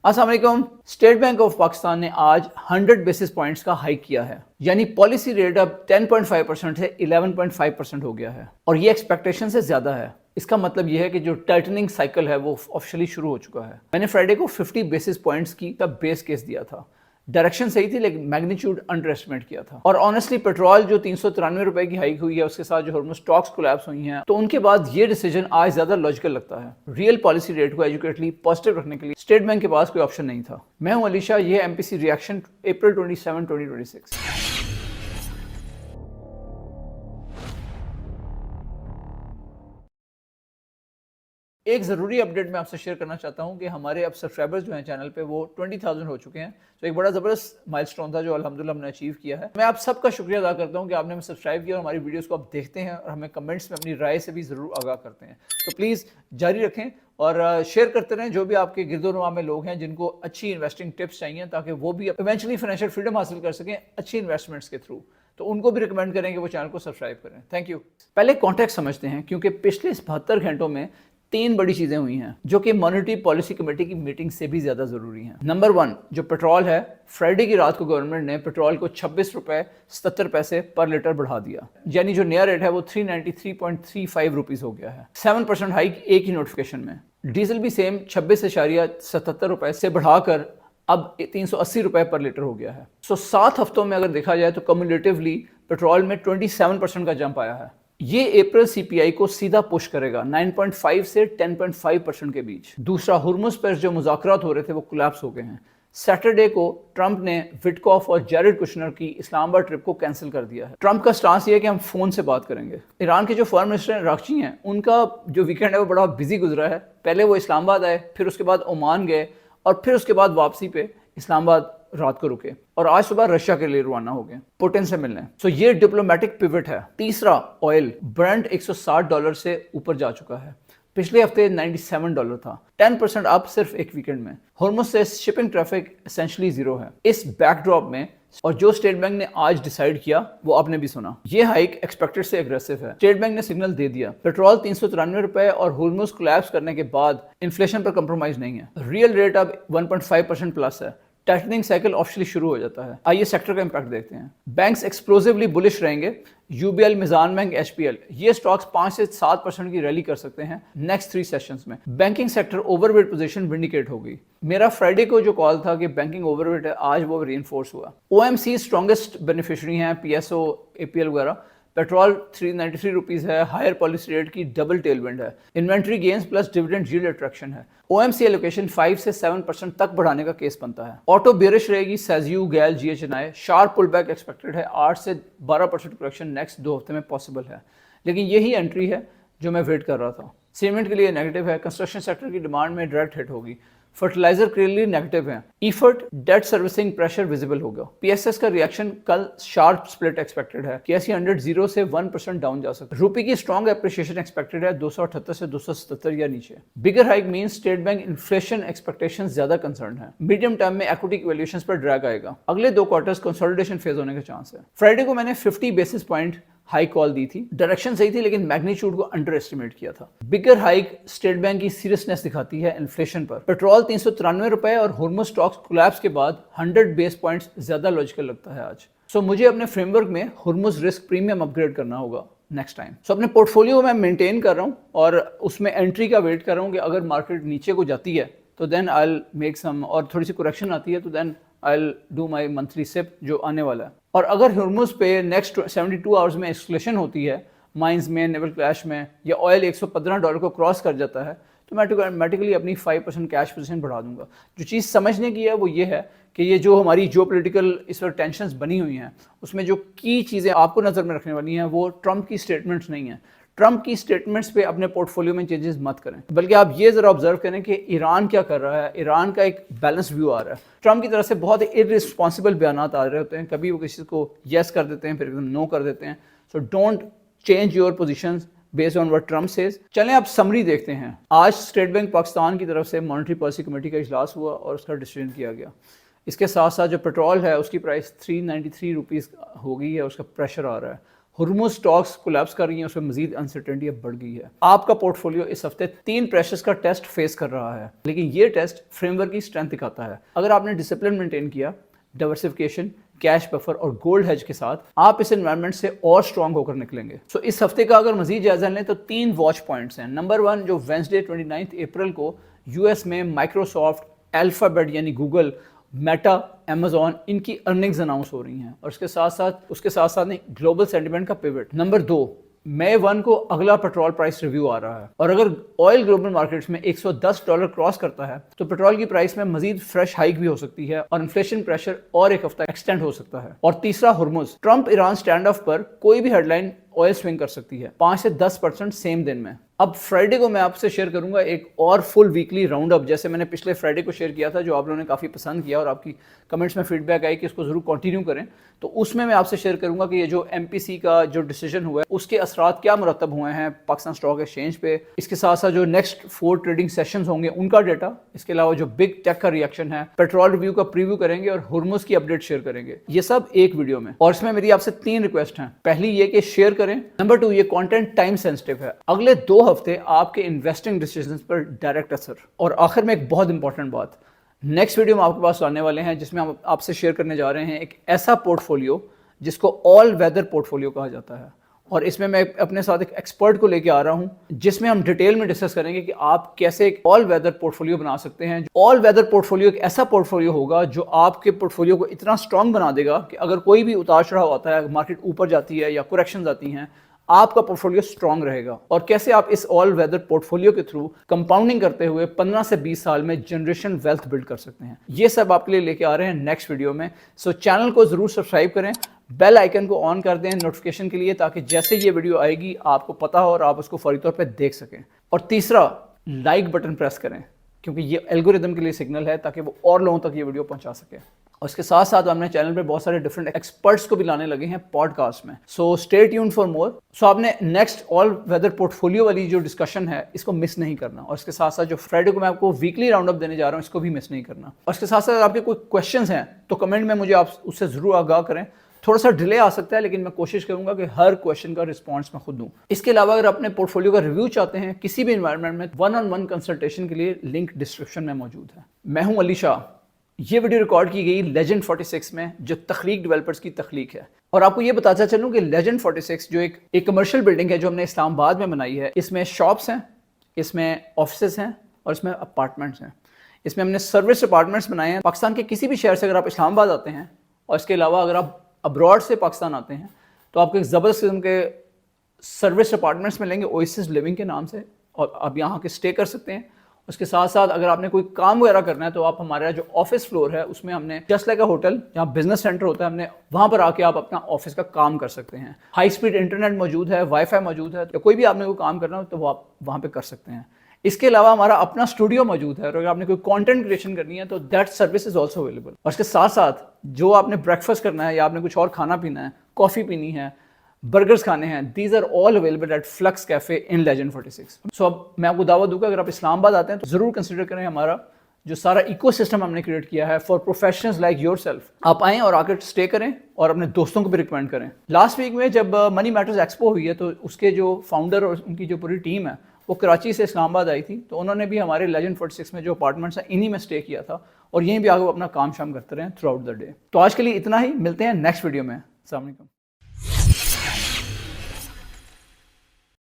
अस्सलाम वालेकुम। State bank of Pakistan ने आज 100 बेसिस पॉइंट्स का हाइक किया है, यानी पॉलिसी रेट अब 10.5% से 11.5% हो गया है और ये एक्सपेक्टेशन से ज़्यादा है। इसका मतलब ये है कि जो टाइटनिंग साइकिल है वो ऑफिशियली शुरू हो चुका है। मैंने फ्राइडे को 50 बेसिस पॉइंट्स की का बेस केस दिया था। डायरेक्शन सही थी लेकिन मैग्नीट्यूड अंडर एस्टिमेट किया था। और ऑनेस्टली पेट्रोल जो 393 रुपए की हाइक हुई है, उसके साथ जो हॉर्मोज स्टॉक्स कोलैप्स हुई हैं, तो उनके बाद ये डिसीजन आज ज्यादा लॉजिकल लगता है। रियल पॉलिसी रेट को एजुकेटली पॉजिटिव रखने के लिए स्टेट बैंक के पास कोई ऑप्शन नहीं था। मैं हूं अलीशा, ये एमपीसी रिएक्शन अप्रैल 27, 2026। एक ज़रूरी अपडेट मैं आपसे शेयर करना चाहता हूं कि हमारे अब सब्सक्राइबर्स जो हैं चैनल पे वो 20,000 हो चुके हैं। तो एक बड़ा ज़बरदस्त माइलस्टोन था जो अल्हम्दुलिल्लाह हमने अचीव किया है। मैं आप सबका शुक्रिया अदा करता हूं कि आपने हमें सब्सक्राइब किया और हमारी वीडियोस को आप देखते हैं और हमें कमेंट्स में अपनी राय से भी ज़रूर आगाह करते हैं। तो प्लीज़ जारी रखें और शेयर करते रहें जो भी आपके गिरदोनुमा में लोग हैं जिनको अच्छी इन्वेस्टिंग टिप्स चाहिए, ताकि वो भी इवेंचुअली फाइनेंशियल फ्रीडम हासिल कर सकें अच्छी इन्वेस्टमेंट्स के थ्रू। तो उनको भी रिकमेंड करें कि वो चैनल को सब्सक्राइब करें। Thank you. पहले कॉन्टेक्स्ट समझते हैं, क्योंकि पिछले 72 घंटों में 3 बड़ी चीजें हुई हैं जो कि मॉनेटरी पॉलिसी कमेटी की मीटिंग से भी ज्यादा जरूरी हैं। नंबर 1, जो पेट्रोल है, फ्राइडे की रात को गवर्नमेंट ने पेट्रोल को 26 रुपए 77 पैसे पर लीटर बढ़ा दिया, यानी जो नया रेट है वो 393.35 रुपीज हो गया है। 7% हाइक एक ही नोटिफिकेशन में। डीजल भी सेम 26.77 रुपए से बढ़ाकर अब 380 रुपए पर लीटर हो गया है। 7 हफ्तों में अगर देखा जाए तो कम्युलेटिवली पेट्रोल में 27% का जंप आया है। ये अप्रैल सीपीआई को सीधा पुश करेगा 9.5 से 10.5% के बीच। दूसरा, हुर्मुज पर जो मुज़ाकरात हो रहे थे वो कोलैप्स हो गए हैं। सैटरडे को ट्रंप ने विटकॉफ और जैरेड कुशनर की इस्लामाबाद ट्रिप को कैंसिल कर दिया है। ट्रंप का स्टांस ये है कि हम फोन से बात करेंगे। ईरान के जो फॉरेन मिनिस्टर रागची हैं, उनका जो वीकेंड है वो बड़ा बिजी गुजरा है। पहले वो इस्लामाबाद आए, फिर उसके बाद ओमान गए और फिर उसके बाद वापसी पे इस्लामाबाद रात को रुके और आज सुबह रशिया के लिए रवाना हो गए पुतिन से मिलने। सो ये डिप्लोमेटिक पिवट है। तीसरा, ऑयल ब्रेंट $160 से ऊपर जा चुका है। पिछले हफ्ते $97 था, 10% अप सिर्फ एक वीकेंड में। हॉर्मुज से शिपिंग ट्रैफिक एसेंशियली जीरो है। इस बैकड्रॉप में और जो स्टेट बैंक ने आज डिसाइड किया वो आपने भी सुना, ये हाइक एक्सपेक्टेड से एग्रेसिव है। स्टेट बैंक ने सिग्नल दे दिया, पेट्रोल 393 रुपए और हॉर्मुज कोलैप्स करने के बाद इन्फ्लेशन पर कंप्रोमाइज नहीं है। रियल रेट अब 1.5% प्लस है। टाइटनिंग साइकिल ऑफिशियली शुरू हो जाता है। आइए सेक्टर का इंपैक्ट देखते हैं। बैंक्स एक्सप्लोसिवली बुलिश रहेंगे। यूबीएल, मिजान बैंक, एचपीएल, ये स्टॉक्स 5 से 7% की रैली कर सकते हैं नेक्स्ट 3 सेशंस में। Banking sector overweight position vindicate हो गई। मेरा फ्राइडे को जो कॉल था कि बैंकिंग ओवरवेट है, आज वो रीइंफोर्स हुआ। ओएमसी स्ट्रॉन्गेस्ट बेनिफिशियरी हैं, पीएसओ, एपीएल वगैरह। पेट्रोल 393 रुपीज है, हायर पॉलिसी रेट की डबल टेलविंड है। Inventory gains plus dividend yield attraction है। ओएमसी एलोकेशन 5 से 7% तक बढ़ाने का केस बनता है। ऑटो बेरिश रहेगी, सेजयू, गैल, जीएचएनआई। शार्प पुल बैक एक्सपेक्टेड है, 8 से 12% करेक्शन नेक्स्ट 2 हफ्ते में पॉसिबल है। लेकिन यही एंट्री है जो मैं वेट कर रहा था। सीमेंट के लिए नेगेटिव है। कंस्ट्रक्शन सेक्टर की डिमांड में डायरेक्ट हिट होगी। फर्टिलाइजर के लिए नेगेटिव है। ईफर्ट डेट सर्विसिंग प्रेशर विजिबल होगा। पीएसएस का रिएक्शन कल शार्प स्प्लिट एक्सपेक्टेड है। केएसई 100 0 से 1% डाउन जा सकता है। रुपए की स्ट्रॉन्ग एप्रिसिएशन एक्सपेक्टेड है, 278 से 277 या नीचे। Bigger hike mean State Bank inflation expectation ज्यादा कंसर्न है। मीडियम टर्म में इक्विटी की वैल्यूएशन पर ड्रैग आएगा। अगले 2 क्वार्टर्स कंसोलिडेशन फेज होने का चांस है। फ्राइडे को मैंने 50 बेसिस पॉइंट हाई कॉल दी थी। डायरेक्शन सही थी लेकिन मैग्नीट्यूड को अंडर एस्टिमेट किया था। बिगर हाइक स्टेट बैंक की सीरियसनेस दिखाती है इन्फ्लेशन पर। पेट्रोल 393 रुपए और हॉर्मुज स्टॉक्स कोलैप्स के बाद 100 बेस पॉइंट्स ज्यादा लॉजिकल लगता है आज। सो मुझे अपने फ्रेमवर्क में हॉर्मुज रिस्क प्रीमियम अपग्रेड करना होगा नेक्स्ट टाइम। सो अपने पोर्टफोलियो में मेंटेन कर रहा हूँ और उसमें एंट्री का वेट कर रहा हूँ कि अगर मार्केट नीचे को जाती है तो then I will make some, और थोड़ी सी करेक्शन आती है तो then I will do my monthly SIP जो आने वाला है। और अगर हॉर्मुज पे नेक्स्ट 72 आवर्स में एस्केलेशन होती है, माइंस में, नेवल क्लैश में, या ऑयल $115 को क्रॉस कर जाता है, तो मैं ऑटोमेटिकली अपनी 5% कैश पोजीशन बढ़ा दूंगा। जो चीज़ समझने की है वो ये है कि ये जो हमारी जो पॉलिटिकल इस वक्त टेंशन्स बनी हुई हैं, उसमें जो की चीज़ें आपको नज़र में रखने वाली हैं वो ट्रंप की स्टेटमेंट्स नहीं हैं। ट्रंप की स्टेटमेंट्स पे अपने पोर्टफोलियो में चेंजेस मत करें, बल्कि आप ये जरा ऑब्जर्व करें कि ईरान क्या कर रहा है। ईरान का एक बैलेंस व्यू आ रहा है। ट्रंप की तरफ से बहुत इररिस्पॉन्सिबल बयान आ रहे होते हैं। कभी वो किसी को येस कर देते हैं, फिर एकदम नो कर देते हैं। So don't change your positions based on what Trump says. चलें अब समरी देखते हैं। आज स्टेट बैंक पाकिस्तान की तरफ से मॉनेटरी पॉलिसी कमेटी का इजलास हुआ और उसका डिसीजन किया गया। इसके साथ साथ जो पेट्रोल है उसकी प्राइस 393 रुपीज़ हो गई है, उसका प्रेशर आ रहा है। हुर्मुज़ स्टॉक्स कोलैप्स कर रही हैं, उसमें मजीद अनसर्टेनिटी अब बढ़ गई है। आपका पोर्टफोलियो इस हफ्ते 3 प्रेशर्स का टेस्ट फेस कर रहा है, लेकिन ये टेस्ट फ्रेमवर्क की स्ट्रेंथ दिखाता है। अगर आपने डिसिप्लिन मेंटेन किया, डाइवर्सिफिकेशन, कैश बफर और गोल्ड हेज के साथ, आप इस एनवायरनमेंट से और स्ट्रांग होकर निकलेंगे। सो इस हफ्ते का अगर मजीद जायजा लें तो 3 वॉच पॉइंट्स हैं। नंबर 1, जो वेंसडे 29 अप्रैल को यूएस में माइक्रोसॉफ्ट, अल्फाबेट यानी गूगल, मेटा, अमेजॉन, इनकी अर्निंग्स अनाउंस हो रही हैं और उसके साथ साथ ग्लोबल सेंटिमेंट का पिवट। नंबर 2, मई 1 को अगला पेट्रोल प्राइस रिव्यू आ रहा है और अगर ऑयल ग्लोबल मार्केट्स में $110 क्रॉस करता है तो पेट्रोल की प्राइस में मजीद फ्रेश हाइक भी हो सकती है और इन्फ्लेशन प्रेशर और एक हफ्ता एक्सटेंड हो सकता है। और तीसरा, Hormuz, Trump Iran stand of पर कोई भी हेडलाइन ऑयल स्विंग कर सकती है 5 से 10% सेम दिन में। अब फ्राइडे को मैं आपसे शेयर करूंगा एक और फुल वीकली राउंड अप, जैसे मैंने पिछले फ्राइडे को शेयर किया था, जो आप लोगों ने काफ़ी पसंद किया और आपकी कमेंट्स में फीडबैक आई कि इसको ज़रूर कंटिन्यू करें। तो उसमें मैं आपसे शेयर करूंगा कि ये जो MPC का जो डिसीजन हुआ है उसके असरात क्या मुरतब हुए हैं पाकिस्तान स्टॉक एक्सचेंज पे, इसके साथ साथ जो नेक्स्ट 4 ट्रेडिंग सेशंस होंगे उनका डेटा, इसके अलावा जो बिग टेक का रिएक्शन है, पेट्रोल रिव्यू का प्रीव्यू करेंगे और हुर्मुज़ की अपडेट शेयर करेंगे। ये सब एक वीडियो में। और इसमें मेरी आपसे 3 रिक्वेस्ट हैं। पहली ये कि शेयर करें। नंबर 2, ये कंटेंट टाइम सेंसिटिव है, अगले 2 हफ्ते आपके इन्वेस्टिंग डिसीजंस पर डायरेक्ट असर। और आखिर में एक बहुत इंपॉर्टेंट बात, नेक्स्ट वीडियो में आपके पास आने वाले हैं जिसमें हम आपसे शेयर करने जा रहे हैं एक ऐसा पोर्टफोलियो जिसको ऑल वेदर पोर्टफोलियो कहा जाता है। और इसमें मैं अपने साथ एक एक्सपर्ट को लेके आ रहा हूं जिसमें हम डिटेल में डिस्कस करेंगे कि आप कैसे एक ऑल वेदर पोर्टफोलियो बना सकते हैं। ऑल वेदर पोर्टफोलियो एक ऐसा पोर्टफोलियो होगा जो आपके पोर्टफोलियो को इतना स्ट्रांग बना देगा कि अगर कोई भी उतार चढ़ाव आता है, मार्केट ऊपर जाती है या करेक्शंस आती हैं, आपका पोर्टफोलियो स्ट्रांग रहेगा। और कैसे आप इस ऑल वेदर पोर्टफोलियो के थ्रू कंपाउंडिंग करते हुए 15 से 20 साल में जनरेशन वेल्थ बिल्ड कर सकते हैं, ये सब आपके लिए लेके आ रहे हैं नेक्स्ट वीडियो में। सो चैनल को जरूर सब्सक्राइब करें, बेल आइकन को ऑन कर दें नोटिफिकेशन के लिए, ताकि जैसे ये वीडियो आएगी आपको पता हो और आप उसको फौरी तौर पे देख सकें। और तीसरा, लाइक बटन प्रेस करें क्योंकि ये एल्गोरिदम के लिए सिग्नल है ताकि वो और लोगों तक ये वीडियो पहुंचा सके। और इसके साथ साथ हमने चैनल पे बहुत सारे डिफरेंट एक्सपर्ट्स को भी लाने लगे हैं पॉडकास्ट में। So stay tuned for more. So आपने नेक्स्ट ऑल वेदर पोर्टफोलियो वाली जो डिस्कशन है इसको मिस नहीं करना। और इसके साथ साथ जो फ्राइडे को मैं आपको वीकली राउंड अप देने जा रहा हूँ इसको भी मिस नहीं करना। और इसके साथ साथ आपके कोई क्वेश्चंस हैं तो कमेंट में मुझे आप उससे जरूर आगाह करें। थोड़ा सा डिले आ सकता है लेकिन मैं कोशिश करूंगा कि हर क्वेश्चन का रिस्पांस मैं खुद दूं। इसके अलावा अगर अपने पोर्टफोलियो का रिव्यू चाहते हैं किसी भी एनवायरनमेंट में, 1-on-1 कंसल्टेशन के लिए लिंक डिस्क्रिप्शन में मौजूद है। मैं हूं अली शाह। ये वीडियो रिकॉर्ड की गई लेजेंड 46 में, जो तख्लीक डेवलपर्स की तख्लीक है। और आपको ये बताता चलूं कि लेजेंड 46 जो एक कमर्शियल बिल्डिंग है जो हमने इस्लामाबाद में बनाई है, इसमें शॉप्स हैं, इसमें ऑफिसेज हैं और इसमें अपार्टमेंट्स हैं। इसमें हमने सर्विस अपार्टमेंट्स बनाए हैं। पाकिस्तान के किसी भी शहर से अगर आप इस्लामाबाद आते हैं और इसके अलावा अगर आप अब्रॉड से पाकिस्तान आते हैं तो आपको एक ज़बरदस्त किस्म के सर्विस अपार्टमेंट्स मिलेंगे ओएसिस लिविंग के नाम से, और आप यहाँ के स्टे कर सकते हैं। उसके साथ साथ अगर आपने कोई काम वगैरह करना है तो आप हमारा जो ऑफिस फ्लोर है उसमें हमने जस्ट लाइक अ होटल, जहाँ बिजनेस सेंटर होता है, हमने वहाँ पर आके आप अपना ऑफिस का काम कर सकते हैं। हाई स्पीड इंटरनेट मौजूद है, वाईफाई मौजूद है, तो कोई भी आपने कोई काम करना हो तो वो आप वहाँ पर कर सकते हैं। इसके अलावा हमारा अपना स्टूडियो मौजूद है और अगर आपने कोई कंटेंट क्रिएशन करनी है तो that service is also available. और इसके साथ साथ जो आपने ब्रेकफास्ट करना है या आपने कुछ और खाना पीना है, कॉफ़ी पीनी है, बर्गर्स खाने हैं, these are all available at Flux cafe in legend 46। सो अब मैं आपको दावा दूंगा अगर आप इस्लामाबाद आते हैं तो जरूर कंसिडर करें हमारा जो सारा इकोसिस्टम हमने क्रिएट किया है फॉर प्रोफेशनल्स लाइक योरसेल्फ। आप आएँ और आकर स्टे करें और अपने दोस्तों को भी रिकमेंड करें। लास्ट वीक में जब मनी मैटर्स एक्सपो हुई है तो उसके जो फाउंडर और उनकी जो पूरी टीम है वो कराची से इस्लामाबाद आई थी, तो उन्होंने भी हमारे लेजेंड 46 में जो अपार्टमेंट्स हैं इन्हीं में स्टे किया था और यहीं भी आगे वो अपना काम शाम करते रहे थ्रू आउट द डे। तो आज के लिए इतना ही, मिलते हैं नेक्स्ट वीडियो में। अस्सलाम वालेकुम।